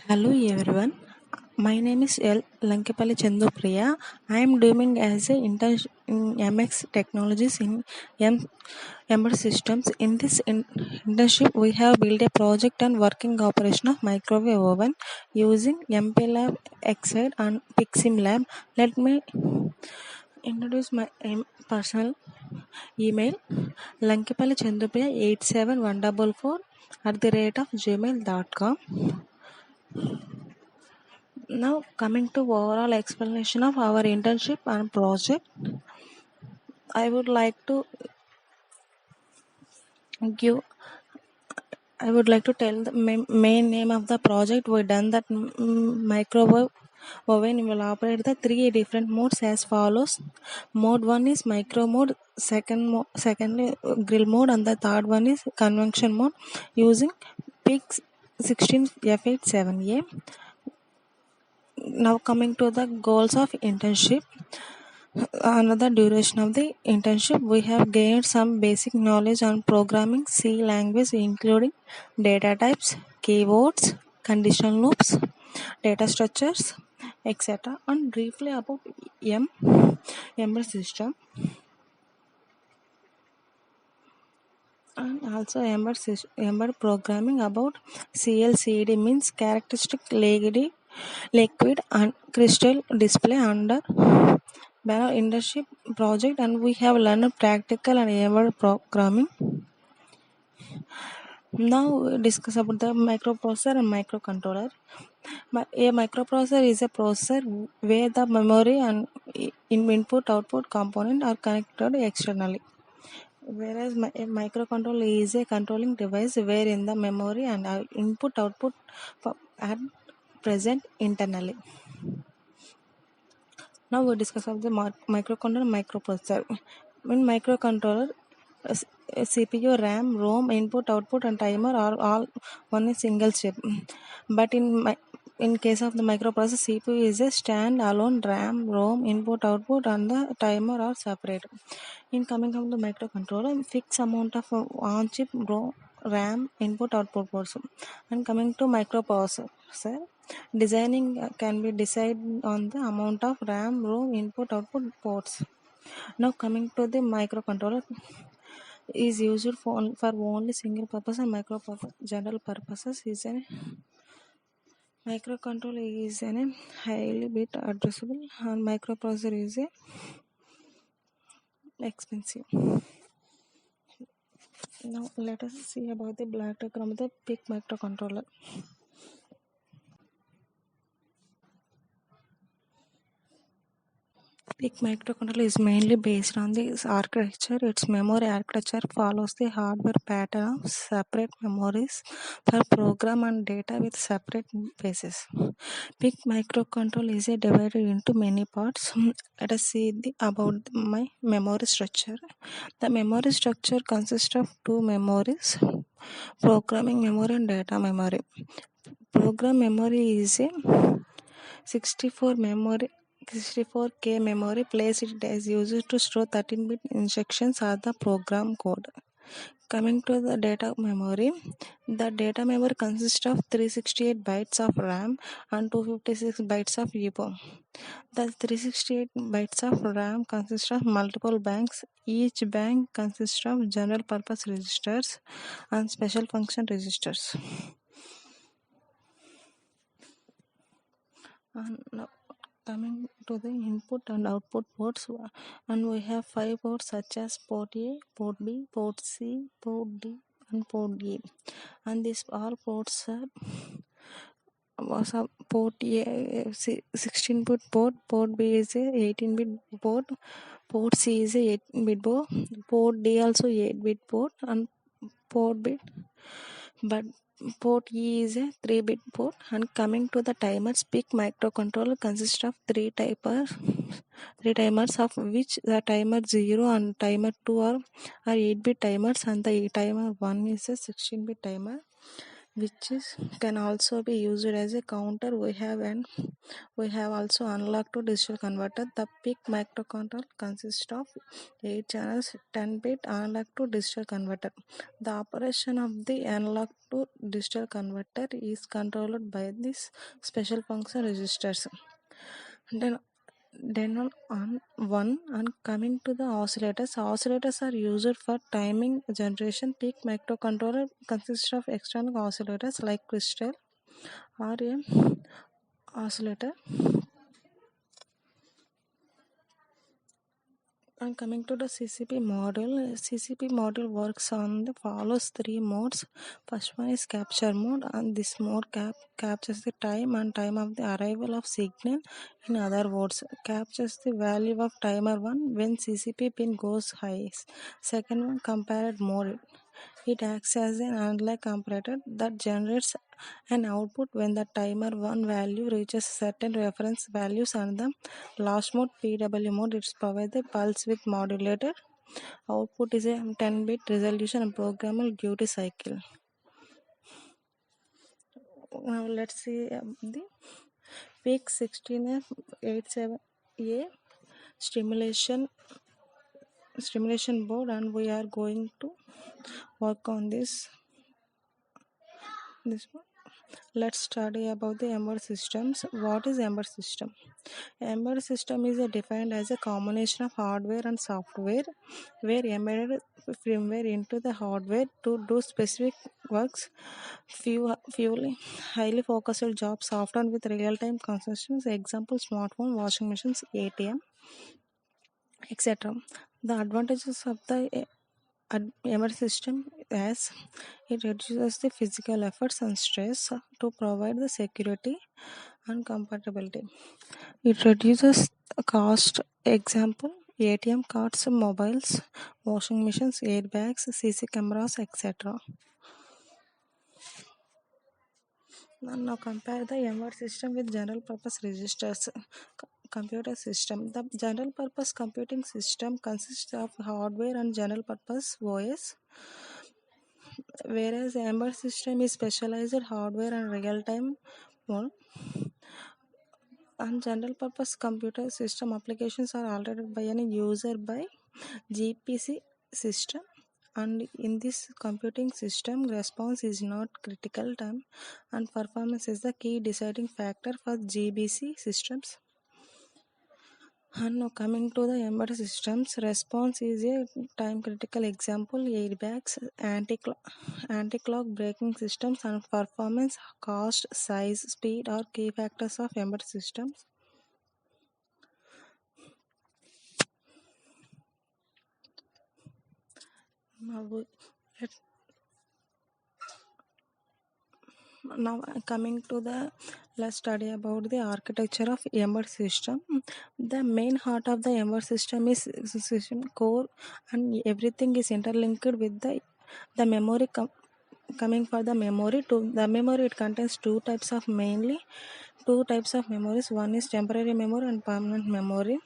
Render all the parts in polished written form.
Hello everyone. My name is L. Lankepalli Chandupriya. I am doing as a internship in MX Technologies in Emertxe systems. In this internship, we have built a project on working operation of microwave oven using MPLab, Xide and PiximLab. Let me introduce my personal email Lankepalli Chandupriya 87144 at the rate of gmail.com. Now coming to overall explanation of our internship and project, I would like to give I would like to tell the main name of the project. We done that microwave oven will operate the three different modes as follows. Mode 1 is micro mode, secondly grill mode, and the third one is convection mode using PIX 16F87A. Now coming to the goals of internship. Another duration of the internship, we have gained some basic knowledge on programming C language, including data types, keywords, conditional loops, data structures, etc. And briefly about Ember system, and also Ember programming about CLCD means characteristic liquid and crystal display under banner internship project, and we have learned practical and Ember programming. Now we discuss about the microprocessor and microcontroller. A microprocessor is a processor where the memory and input output component are connected externally, whereas a microcontroller is a controlling device wherein the memory and input output are present internally. Now we discuss of the microcontroller and microprocessor. In microcontroller, CPU, RAM, ROM, input, output, and timer are all one single chip. But in case of the microprocessor, CPU is a stand-alone. RAM, ROM, input, output, and the timer are separate. In coming from the microcontroller, fixed amount of on-chip RAM, input, output ports. And coming to microprocessor, designing can be decided on the amount of RAM, ROM, input, output ports. Now coming to the microcontroller, is used for only single purpose, and microprocessor general purposes is a microcontroller is a highly bit addressable, and microprocessor is a expensive. Now let us see about the black diagram of the big microcontroller. PIC microcontroller is mainly based on this architecture. Its memory architecture follows the hardware pattern of separate memories for program and data with separate phases. PIC microcontroller is divided into many parts. Let us see about my memory structure. The memory structure consists of two memories: programming memory and data memory. Program memory is a 64K memory place. It is used to store 13-bit instructions or the program code. Coming to the data memory, the data memory consists of 368 bytes of RAM and 256 bytes of EEPROM. The 368 bytes of RAM consist of multiple banks. Each bank consists of general purpose registers and special function registers. And now coming to the input and output ports, and we have 5 ports such as port A, port B, port C, port D, and port E. And these all ports was a port A 16-bit port, port B is a 18-bit port, port C is a 8-bit port, port D also 8-bit port, and port B, but port E is a 3-bit port. And coming to the timers, PIC microcontroller consists of three timers, of which the timer 0 and timer 2 are 8-bit timers, and the timer 1 is a 16-bit timer. which is can also be used as a counter. We have also unlocked to digital converter. The peak microcontroller consists of 8 channels, 10-bit analog to digital converter. The operation of the analog to digital converter is controlled by this special function registers. Then on one and coming to the oscillators. Oscillators are used for timing generation. Peak microcontroller consists of external oscillators like crystal or a oscillator. And coming to the CCP module works on the follows three modes. First one is capture mode, and this mode captures the time of the arrival of signal. In other words, captures the value of timer 1 when CCP pin goes high. Second one, compared mode. It acts as an analog comparator that generates an output when the timer 1 value reaches certain reference values, and the last mode, PW mode, it provides the pulse width modulator. Output is a 10-bit resolution and programmable duty cycle. Now let's see the peak 16F87A stimulation board, and we are going to work on this one. Let's study about the Ember systems. What is Ember system? Ember system is defined as a combination of hardware and software where embedded firmware into the hardware to do specific works. Few highly focused jobs often with real-time consumptions. Example: smartphone, washing machines, ATM, etc. The advantages of the Ember system as it reduces the physical efforts and stress to provide the security and compatibility. It reduces cost. Example: ATM cards, mobiles, washing machines, airbags, CC cameras, etc. Now compare the Ember system with general purpose registers. Computer system. The general purpose computing system consists of hardware and general purpose OS, whereas Ember system is specialized hardware and real time mode. And general purpose computer system applications are altered by any user by GPC system, and in this computing system response is not critical time and performance is the key deciding factor for GBC systems. And now coming to the embedded systems, response is a time critical. Example: airbags, anti-clock braking systems, and performance, cost, size, speed are key factors of embedded systems. Now, let's now coming to the let's study about the architecture of embedded system. The main heart of the embedded system is system core, and everything is interlinked with the memory. Coming for the memory, to the memory, it contains mainly two types of memories. One is temporary memory and permanent memory,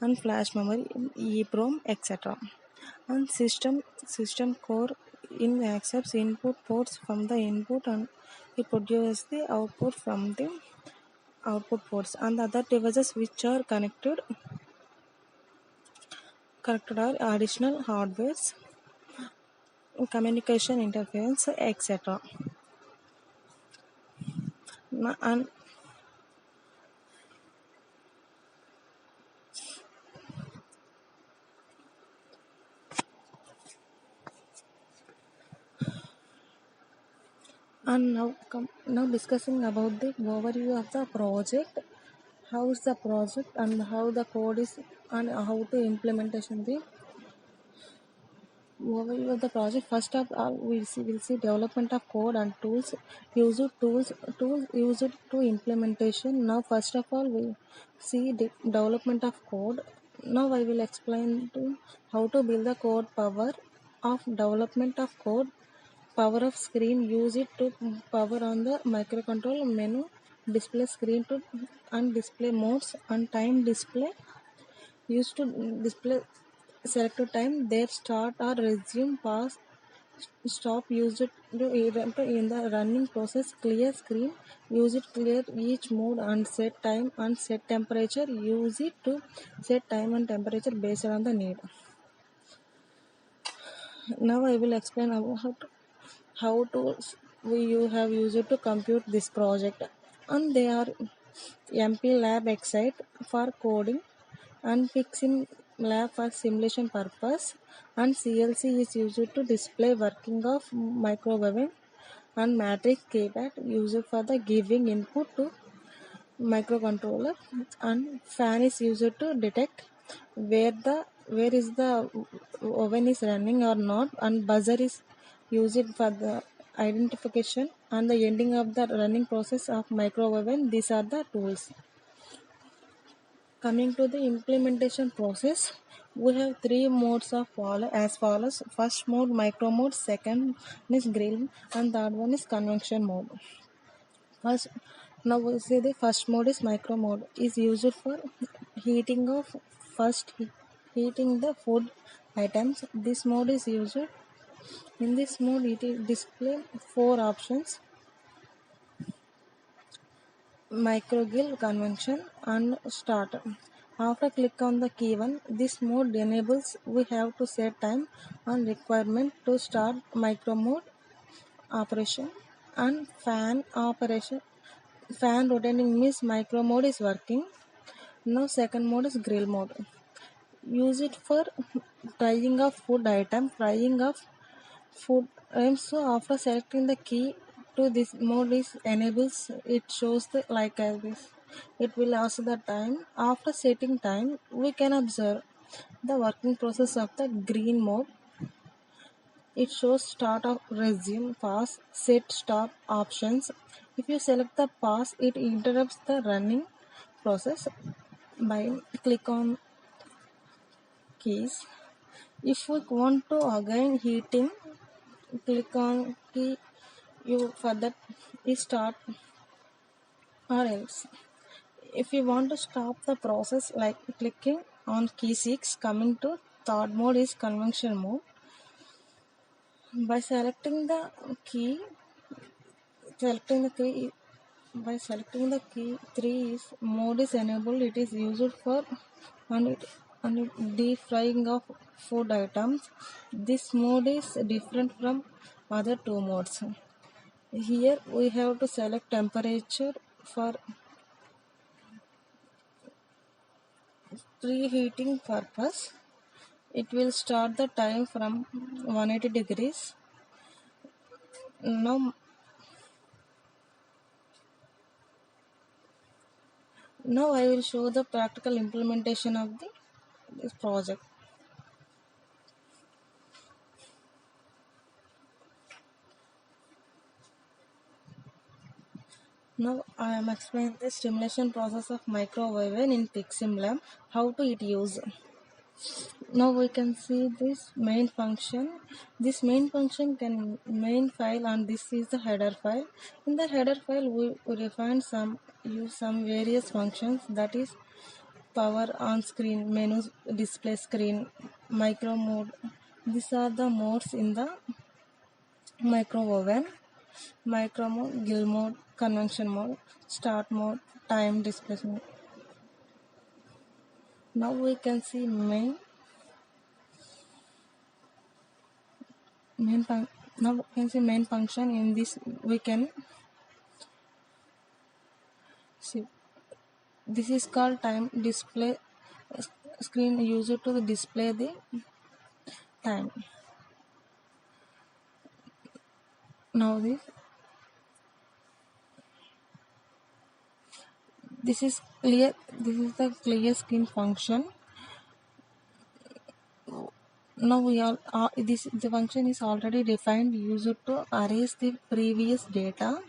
and flash memory, EEPROM, etc. And system core in accepts input ports from the input, and it produces the output from the output ports, and the other devices which are connected are additional hardwares, communication interference, etc. And now discussing about the overview of the project. How is the project and how the code is and how to implementation the overview of the project. First up, we'll see development of code and tools used to implementation. Now first of all we see the development of code. Now I will explain to how to build the code. Power of development of code. Power of screen, use it to power on the microcontroller menu, display screen to and display modes, and time display used to display selected time, their start or resume, pause, stop, used in the running process, clear screen, use it clear each mode and set time and set temperature, use it to set time and temperature based on the need. Now I will explain about how tools you have used to compute this project, and they are MP Lab Excite for coding and Pixim Lab for simulation purpose, and CLC is used to display working of microwave, and matrix keypad used for the giving input to microcontroller, and fan is used to detect where is the oven is running or not, and buzzer is used for the identification and the ending of the running process of microwave. These are the tools. Coming to the implementation process, we have three modes of follow as follows. First mode micro mode, second is grill, and third one is convection mode. First, now we see the first mode is micro mode is used for heating of heating the food items. This mode is used. In this mode, it is display four options: micro grill, convection, and start. After click on the key one, this mode enables we have to set time and requirement to start micro mode operation, and fan operation. Fan rotating means micro mode is working. Now second mode is grill mode. Use it for frying of food items. So after selecting the key to this mode is enables, it shows the like as this. It will ask the time. After setting time, we can observe the working process of the green mode. It shows start of resume, pause, set, stop options. If you select the pause, it interrupts the running process by click on keys. If we want to again heating, click on key you for that is start or else. If you want to stop the process, like clicking on key 6, coming to third mode is convention mode. By selecting the key by selecting the key 3 is mode is enabled. It is used for deep frying of food items. This mode is different from other two modes. Here we have to select temperature for preheating purpose. It will start the time from 180 degrees. Now, now I will show the practical implementation of this project. Now I am explaining the stimulation process of microwave in Pixim Lab. How to it use. Now we can see this main function. This main function can main file, and this is the header file. In the header file, we refine use some various functions, that is power on screen, menus, display screen, micro mode. These are the modes in the micro oven: micro mode, grill mode, convection mode, start mode, time displacement. Now we can see now we can see main function. In this we can see this is called time display screen, used to display the time. Now this is clear. This is the clear screen function. Now the function is already defined, used to erase the previous data.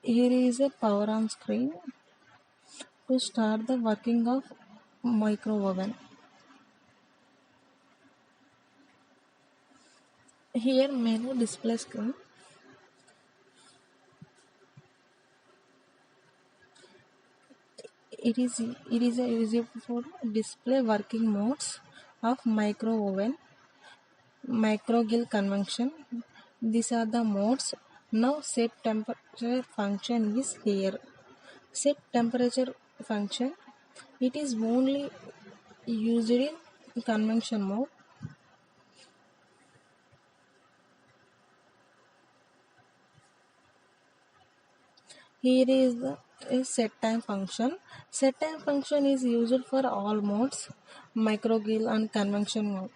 Here is a power on screen to start the working of micro oven. Here menu display screen. It is used for display working modes of micro oven. microgill convection. These are the modes. Now set temperature function is here. Set temperature function. It is only used in convection mode. Here is the set time function. Set time function is used for all modes, microgill and convection mode.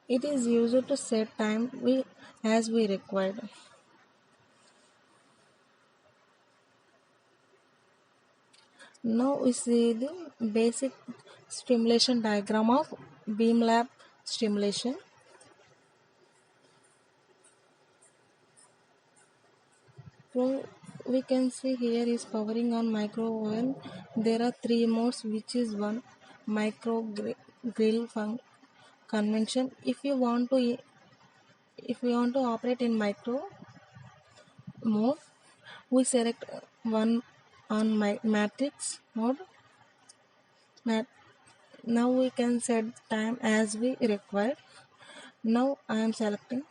It is used to set time as we required. Now we see the basic stimulation diagram of beam lab stimulation. So we can see here is powering on micro oven. There are three modes, which is one micro grill convention. If you want to operate in micro mode, we select one on my matrix mode. Now we can set time as we require. Now I am selecting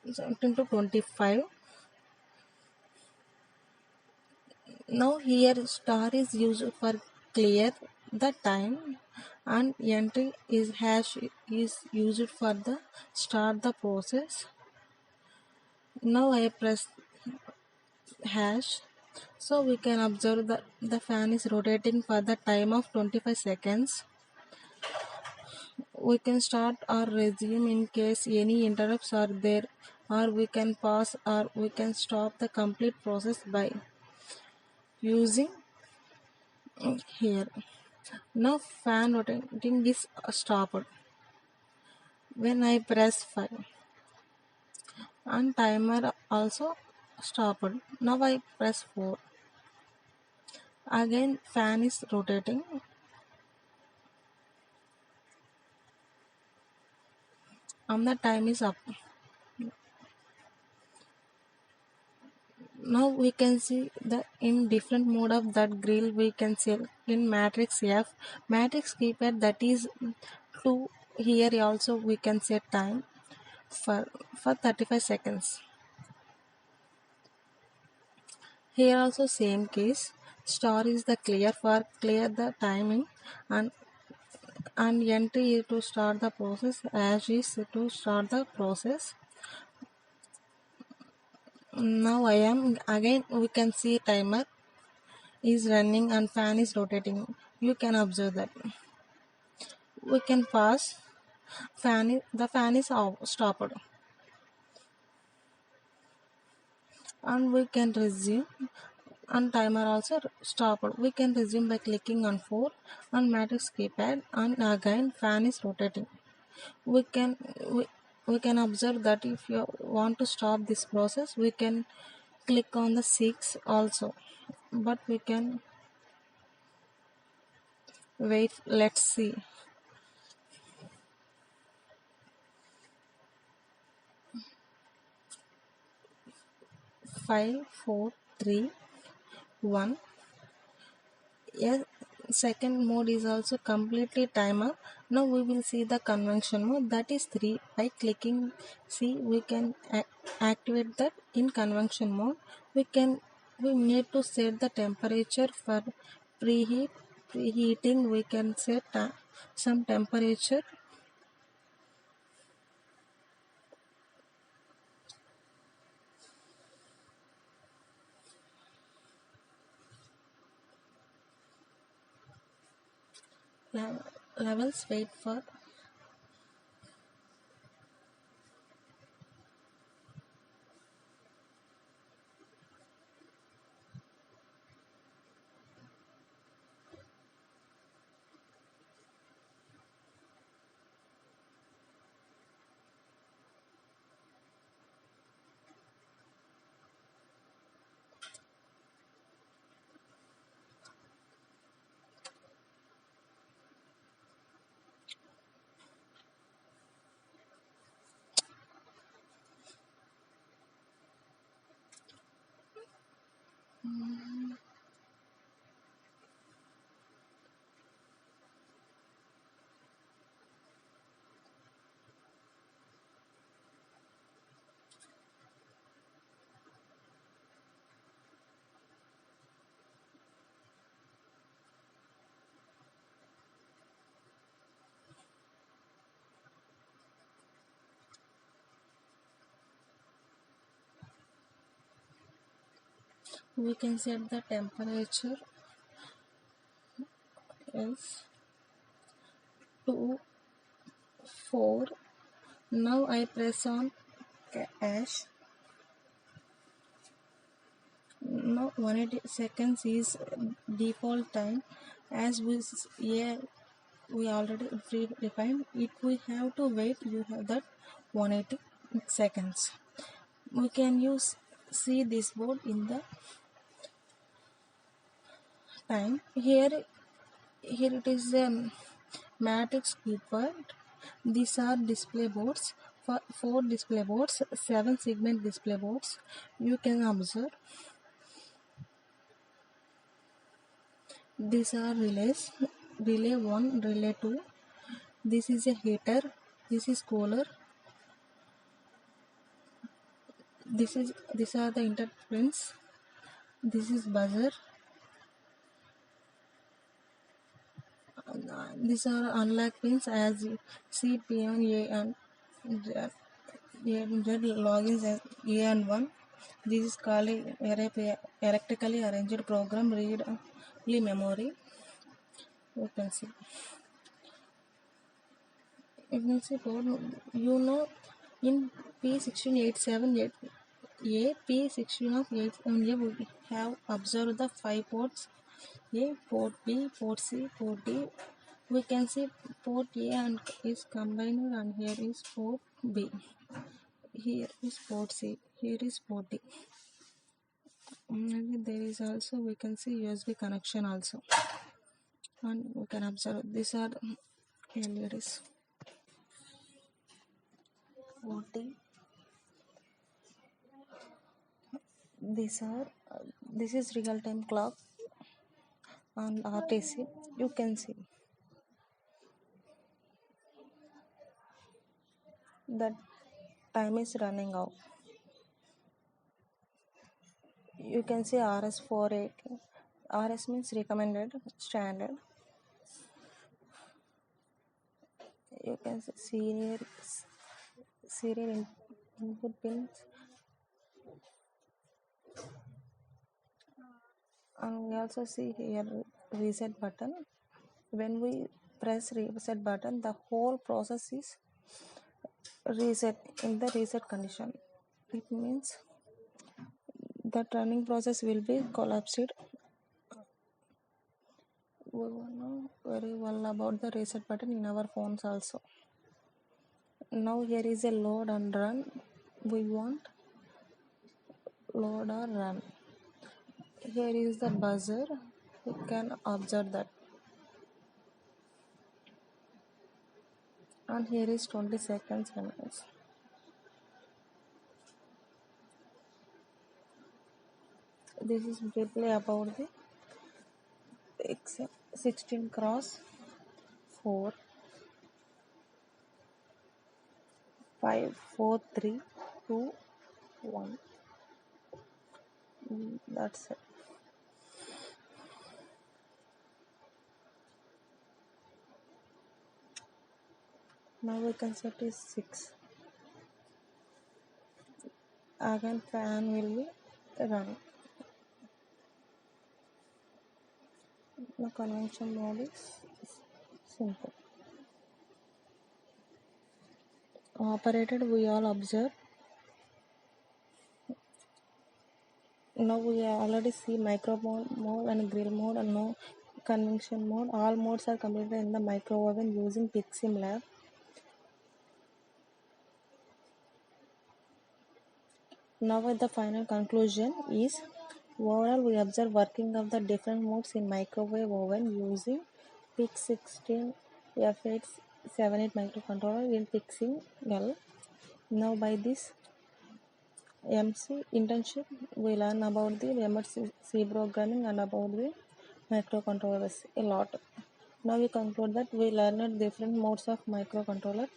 to 25. Now here star is used for clear the time, and entry is hash is used for the start the process. Now I press hash, so we can observe that the fan is rotating for the time of 25 seconds. We can start or resume in case any interrupts are there, or we can pause or we can stop the complete process by using here. Now fan rotating is stopped when I press 5, and timer also stopped. Now I press 4. Again fan is rotating and the time is up. Now we can see the in different mode of that grill we can see in matrix F, matrix keypad, that is 2. Here also we can set time for 35 seconds. Here also same case, star is the clear the timing, and entry is to start the process, as is to start the process. Now I am again we can see timer is running and fan is rotating. You can observe that. We can pause. The fan is stopped, and we can resume. And timer also stopped. We can resume by clicking on 4 on matrix keypad, and again fan is rotating. We can we, we can observe that if you want to stop this process, we can click on the 6 also, but we can wait. Let's see. 5, 4, 3, 1. Yes, second mode is also completely timer. Now we will see the convention mode, that is 3. By clicking see, we can activate that. In convention mode, we need to set the temperature for preheating. We can set some temperature. Levels, wait for. We can set the temperature as 2 4. Now I press on cache. Now 180 seconds is default time. As we already predefined. If we have to wait, you have that 180 seconds. We can see this board in the time. Here it is a matrix keypad. These are display boards. For 4 display boards, 7 segment display boards. You can observe these are relays. Relay 1, relay 2. This is a heater. This is cooler. These are the interference. This is buzzer. These are unlock pins as C, P, and A and Z logins as A and 1. This is called electrically arranged program read-only memory. You can see. You can see code. You know, in P1687 A, P16 of 87A, we have observed the 5 ports. A, port B, port C, port D. We can see port A and is combined, and here is port B. Here is port C. Here is port D. And there is also, we can see USB connection also. And we can observe these are LEDs. Port D. This is real time clock and RTC. You can see that time is running out. You can see RS480. RS means recommended standard. You can see serial input pins, and we also see here reset button. When we press reset button, the whole process is reset in the reset condition. It means the running process will be collapsed. We know very well about the reset button in our phones also. Now here is a load and run. We want load or run. Here is the buzzer. You can observe that. And here is 20 seconds minutes. This is briefly about the 16 cross 4 5 4 3 2 1. That's it. Now we can set is 6. Again fan will be run. The convention mode is simple. Operated, we all observe. Now we already see micro mode and grill mode and no convention mode. All modes are completed in the micro oven using Pixim Lab. Now at the final conclusion is, overall we observe working of the different modes in microwave oven using PIC16 F878 microcontroller in Pixim L. Now by this MC internship, we learn about the Emertxe C programming and about the microcontrollers a lot. Now we conclude that we learned different modes of microcontroller.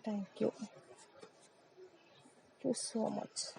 Thank you. Thank you so much.